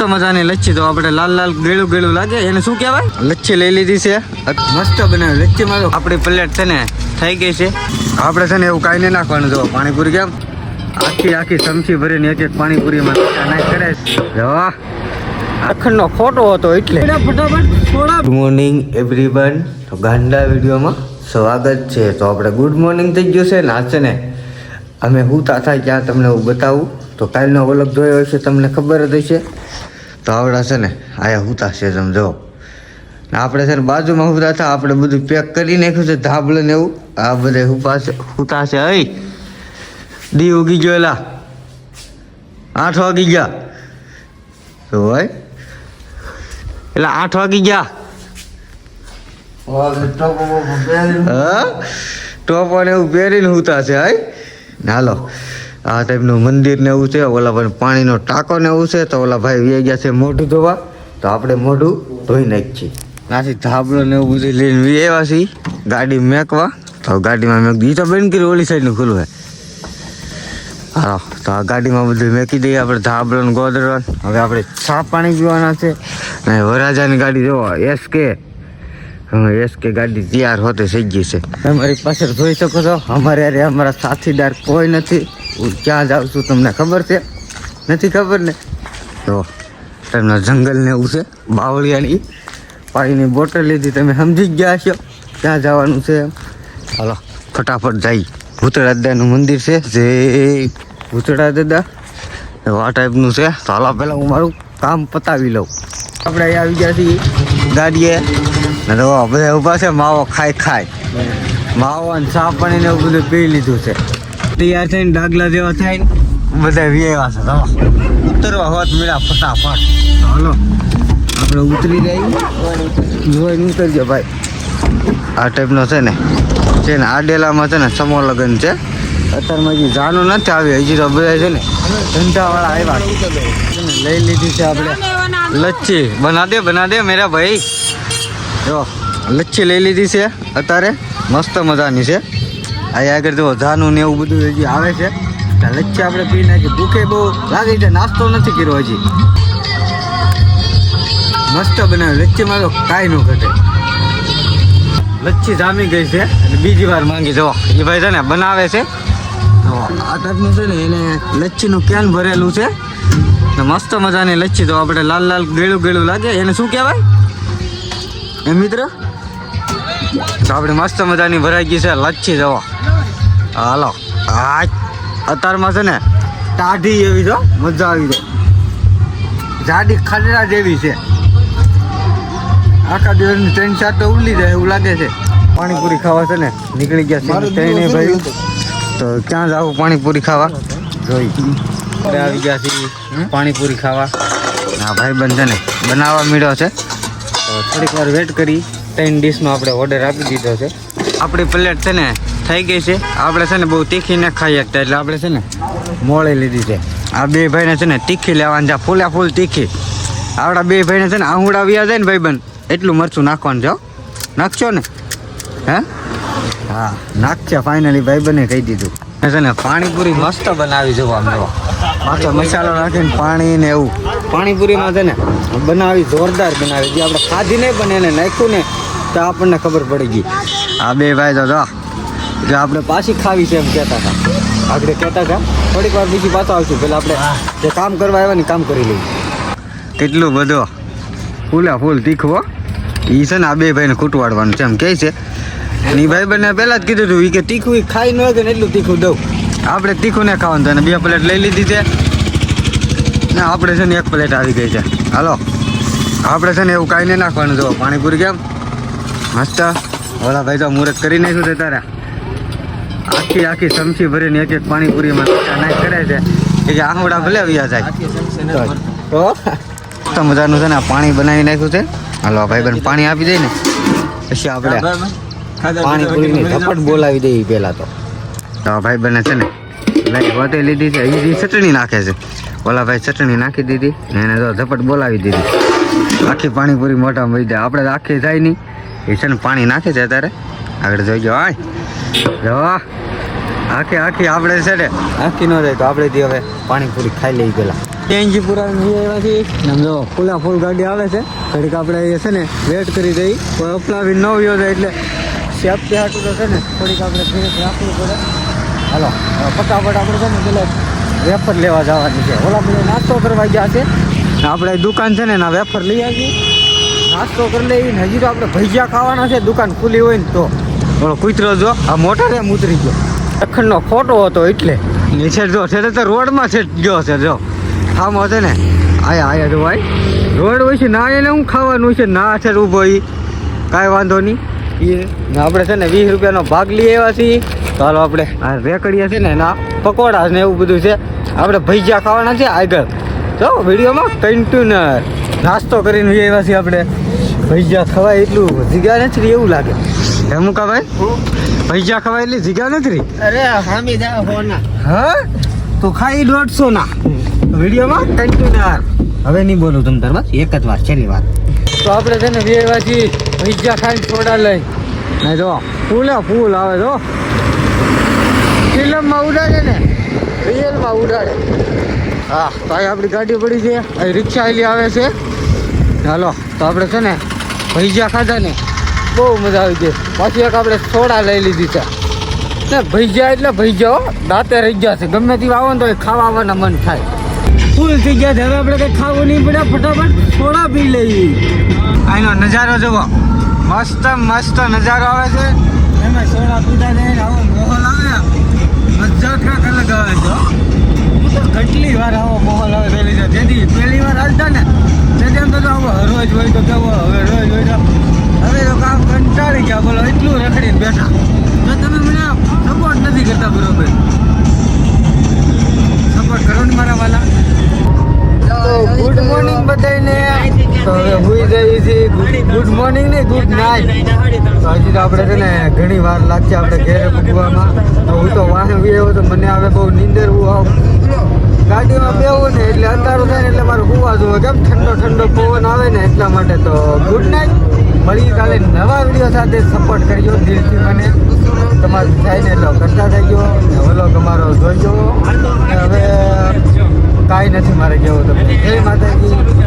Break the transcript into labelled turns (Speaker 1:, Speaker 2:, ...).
Speaker 1: મસ્ત મજાની લચ્છી તો આપણે લાલ લાલ ગેળું ગેળું લાગે એને શું કહેવાય? લચ્છી લઈ લીધી છે, મસ્ત બનાવી લચ્છીમાં તો આપણી પ્લેટ છે ને થઈ ગઈ છે. આપણે છે ને એવું કાંઈ નહીં નાખવાનું. જો પાણીપુરી કેમ આખી આખી ચમચી ભરીને એક એક પાણીપુરીમાં નાખ કરે છે. અખંડનો ફોટો હતો એટલે ફટાફટ. Good morning everyone. તો ગાંડા વિડીયોમાં સ્વાગત છે. તો આપણે ગુડ મોર્નિંગ થઈ ગયું છે ને આજ છે ને અમે હુતા થાય ક્યાં તમને હું બતાવું. તો કાલનો વ્લોગ જોયો હશે તમને ખબર જ હશે. તો આવડા છે ને આયા હુતા છે તમે જો. આપણે છે ને બાજુમાં હુતા હતા, આપણે બધું પેક કરી નાખ્યું છે ધાબળે ને એવું. આ બધા હુતા છે. હઈ દી ઉગી ગયો એલા 8 વાગી ગયા. તો ભાઈ એટલે 8 વાગી ગયા. ટોપ ને એવું પહેરીને હુતા છે. હાઈ હાલો આ ટાઈપનું મંદિર ને એવું છે. ઓલા ભાઈ પાણીનો ટાંકો ને એવું છે. તો ઓલા ભાઈ વી ગયા છે મોઢું ધોવા. તો આપણે મોઢું ધોઈ નાખીએ. નાથી ધાબળો ને એવું બધું લઈને વી આવ્યા છીએ ગાડી મેકવા. તો ગાડીમાં મેક દીધો બંધ કરી ઓલી સાઈડનું ખુલ્લું હોય. હા તો આ ગાડીમાં બધું મેકી દઈએ આપણે ધાબળો ને ગોદડો. હવે આપણે છાપ પાણી પીવાના છે. અને વરાજાની ગાડી જોવો એસકે ગાડી તૈયાર હોતે થઈ ગઈ છે. તમારી પાછળ જોઈ શકો છો. અમારે યારે અમારા સાથીદાર કોઈ નથી. હું ક્યાં જાઉં છું તમને ખબર છે? નથી ખબર ને? તો તમને જંગલ ને એવું છે. બાવળિયાની પાણીની બોટલ લીધી, તમે સમજી જ ગયા છો ક્યાં જવાનું છે. હાલો ફટાફટ જઈ. ભૂતળા દાદાનું મંદિર છે જે ભૂતળા દાદા આ ટાઈપનું છે. તો હાલો પહેલાં હું મારું કામ પતાવી લઉં. આપણે અહીંયા આવી ગયા છીએ ગાડીએ ને. તો બધા ઊભા છે માવો ખાય માવો અને ચા પાણી ને એવું બધું પી લીધું છે. તૈયાર થઈને ડાગલા જેવા થઈને બધા વ્યવા છે. ઉતરવા હોત મેળા ફટાફટ. હાલો આપણે ઉતરી જઈએ. જોઈને ઉતરજો ભાઈ. આ ટાઈપનો છે ને આડેલામાં છે ને સમો લગ્ન છે. અત્યારમાં હજી જાનું નથી આવી. હજી તો બધા છે ને ધંધાવાળા આવ્યા. લઈ લીધી છે આપણે લચ્છી. બના દે મેરા ભાઈ. જો લચ્છી લઈ લીધી છે અત્યારે મસ્ત મજાની છે. અહીંયા આગળ જો જાનું ને એવું બધું હજી આવે છે. લચ્છી આપણે પી નાખી. ભૂખે બહુ લાગી છે. નાસ્તો નથી કર્યો હજી. મસ્ત બનાવ્યું લચ્છીમાં તો કાંઈ ન ઘટે. લચ્છી જામી ગઈ છે અને બીજી વાર માંગી. જો એ ભાઈ છે ને બનાવે છે. આ ટાઈપનું છે ને એને લચ્છીનું કેન ભરેલું છે. મસ્ત મજાની લચ્છી તો આપણે લાલ લાલ ગેળું ગેળું લાગે એને શું કહેવાય એ મિત્ર? તો આપણે મસ્ત મજાની ભરાઈ ગઈ છે લચ્છી. જવા હાલો આ અત્યારમાં છે ને ટાઢી એવી જો મજા આવી જાય. જાડી ખાડરા જેવી છે. આખા દિવસની 3-4 તો ઉલી જાય એવું લાગે છે. પાણીપુરી ખાવા છે ને નીકળી ગયા છે નહીં ભાઈ. તો ક્યાં જાવું પાણીપુરી ખાવા? જોઈ આપણે આવી ગયા છીએ પાણીપુરી ખાવા. હા ભાઈ બંધ છે ને બનાવવા મળ્યો છે. તો થોડીક વાર વેટ કરી 3 ડીશનો આપણે ઓર્ડર આપી દીધો છે. આપણી પ્લેટ છે ને થઈ ગઈ છે. આપણે છે ને બહુ તીખી ન ખાઈ શકતા એટલે આપણે છે ને મોળી લીધી છે. આ બે ભાઈને છે ને તીખી લેવાની છે. ફૂલ્યા ફૂલ તીખી. આપણા બે ભાઈને છે ને આહુડા વ્યા જાય ને ભાઈ બંધ એટલું મરચું નાખવાનું છે. નાખશો ને? હે હા નાખશે ફાઇનલી ભાઈ બને કહી દીધું છે ને. પાણીપુરી મસ્ત બનાવી જવા અમે પાછો મસાલો નાખીને પાણી ને એવું. પાણીપુરીમાં છે ને બનાવી જોરદાર બનાવી. જે આપણે ખાધી નહીં પણ એને નાખ્યું ને તો આપણને ખબર પડી ગઈ. આ બે ભાઈ તો જો આપણે પાછી ખાવી છે એમ કહેતા હતા. આગળ કહેતા હતા થોડીક વાર બીજી પાછો આવશું. પેલા આપણે જે કામ કરવા આવ્યા ને કામ કરી લઈએ. કેટલું બધો ફૂલા ફૂલ તીખવો એ છે ને આ બે ભાઈને ખૂટવાડવાનું છે એમ કહે છે. અને એ ભાઈ બંને પહેલાં જ કીધું હતું એ કે તીખું એ ખાઈ ન હોય કે એટલું તીખું દઉં. આપણે તીખું ને ખાવાનું છે. અને 2 પ્લેટ લઈ લીધી છે ને આપણે છે ને 1 પ્લેટ આવી ગઈ છે. હાલો આપણે છે ને એવું કાંઈ નહીં નાખવાનું. જો પાણીપુરી કેમ મસ્ત. ઓલા ભાઈ તો મુહૂર્ત કરી નાખ્યું છે તારા. આખી આખી ચમચી ભરીને એક એક પાણીપુરીમાં નાખ કરે છે. કે આંગળા ભલે વ્યા જાય. તો મજાનું છે ને પાણી બનાવી નાખ્યું છે. હાલો ભાઈ બન પાણી આપી દઈએ ને પછી આપણે પાણીપુરીની ઝપટ બોલાવી દઈએ પહેલાં તો ભાઈ બને છે ને લઈ હોતે લીધી છે. એ ચટણી નાખે છે. ઓલા ભાઈ ચટણી નાખી દીધી ને એને તો ઝપટ બોલાવી દીધી. આખી પાણીપુરી મોઢામાં વહી જાય. આપણે આખી જાય નહીં. એ છે ને પાણી નાખે છે અત્યારે. આગળ જોઈ જાઓ. હાય જો આખી આપણે છે ને આખી ન જાય તો આપણે હવે પાણીપુરી ખાઈ લઈએ પહેલાં. એનજી પુરા એવાથી સમજો ફૂલ ગાડી આવે છે ઘડીક આપણે એ છે ને વેટ કરી દઈ કોઈ અપલાવી ન વ્યો જાય એટલે સેફ્ટી હાટું તો છે ને થોડીક આપણે ફેરત રાખવું પડે. હાલો ફટાફટ આપણે છે ને પેલા વેફર લેવા જવાની છે. ઓલા બધા નાસ્તો કરવા ગયા છે આપણે દુકાન છે ને ના વેફર લઈ આવીએ નાસ્તો કરી લઈને હજી તો આપણે ભજીયા ખાવાના છે દુકાન ખુલ્લી હોય ને તો. ઓલો કૂતરો જો આ મોટર એમ ઉતરી ગયો દખણનો ફોટો હતો એટલે નીચે જો છે તો રોડમાં છે ગયો છે જો આમ હશે ને આયા તો ભાઈ રોડ હોય છે ના એને હું ખાવાનું છે ના છે ઊભો એ કાંઈ વાંધો નહીં એ આપણે છે ને 20 રૂપિયાનો ભાગ લઈ આવ્યા છીએ. તો હાલો આપણે આ રેકડીયા છે ને ના પકોડા ને એવું બધું છે આપણે ભજીયા ખાવાના છે આગળ જો વિડીયોમાં કન્ટિન્યુઅર નાસ્તો કરીને આવ્યા છીએ આપણે ભજીયા ખવાય એટલું જગ્યા નથી એવું લાગે એમ કા ભાઈ ભજીયા ખવાય એટલી જગ્યા નથી.
Speaker 2: અરે હામી દા હોના
Speaker 1: હા તો ખાઈ 150 ના વિડીયોમાં કન્ટિન્યુઅર. હવે નહીં બોલું તમ તાર બસ એક જ વાર છેલ્લી વાર. તો આપણે છે ને વેવાથી ભજીયા ખાઈને થોડા લઈ ને જો ફૂલ આવે જો ફિલ્મમાં ઉડાડે ને રિયલમાં ઉડાડે. હા તો અહીં આપણી ગાડી પડી છે અહીં રિક્ષા એલી આવે છે. હાલો તો આપણે છે ને ભજીયા ખાધા ને બહુ મજા આવી ગઈ. પાછી એક આપણે સોડા લઈ લીધી છે ને ભજીયા એટલે ભજીયા દાંતે રહી ગયા છે ગમે તે આવો ને તો ખાવા આવવાના મન થાય. ફૂલ થઈ ગયા છે હવે આપણે કંઈ ખાવું નહીં પડે ફટાફટ સોડા પી લઈએ. અહીંનો નજારો જુઓ મસ્ત નજારો આવે છે એમાં સોડા પીધા ને આવો માહોલ આવે મજા કાંક અલગ આવે છે. હું તો કેટલી વાર આવો માહોલ આવે પહેલી વાર હાલતા ને તેથી એમ તો આવો રોજ હોય તો કેવો હવે રોજ હોય તો હવે તો કામ કંટાળી ગયા બોલો એટલું રખડીને બેઠા જો તમે મને સપોર્ટ નથી કરતા બરોબર સપોર્ટ કરો ને મારા વાલા. તો ગુડ મોર્નિંગ બધાને. તો હવે હુઈ જઈએ છીએ ગુડ મોર્નિંગ ને ગુડ નાઇટ. તો હજી તો આપણે છે ને ઘણી વાર લાગશે આપણે ઘેરે પૂગવામાં. તો હું તો વાહન આવ્યો તો મને હવે બહુ નીંદર ગાડીમાં બેવું ને એટલે અંધારું થાય ને એટલે મારે હોવા જોવે કેમ ઠંડો પવન આવે ને એટલા માટે. તો ગુડ નાઇટ મળીએ કાલે નવા વિડીયો સાથે. સપોર્ટ કરજો દિલથી મને તમારું થાય ને એટલો કરતા થઈ ગયો ઓલો તમારો જોઈ ગયો હવે કાંઈ નથી મારે કહેવું તમને. જય માતાજી.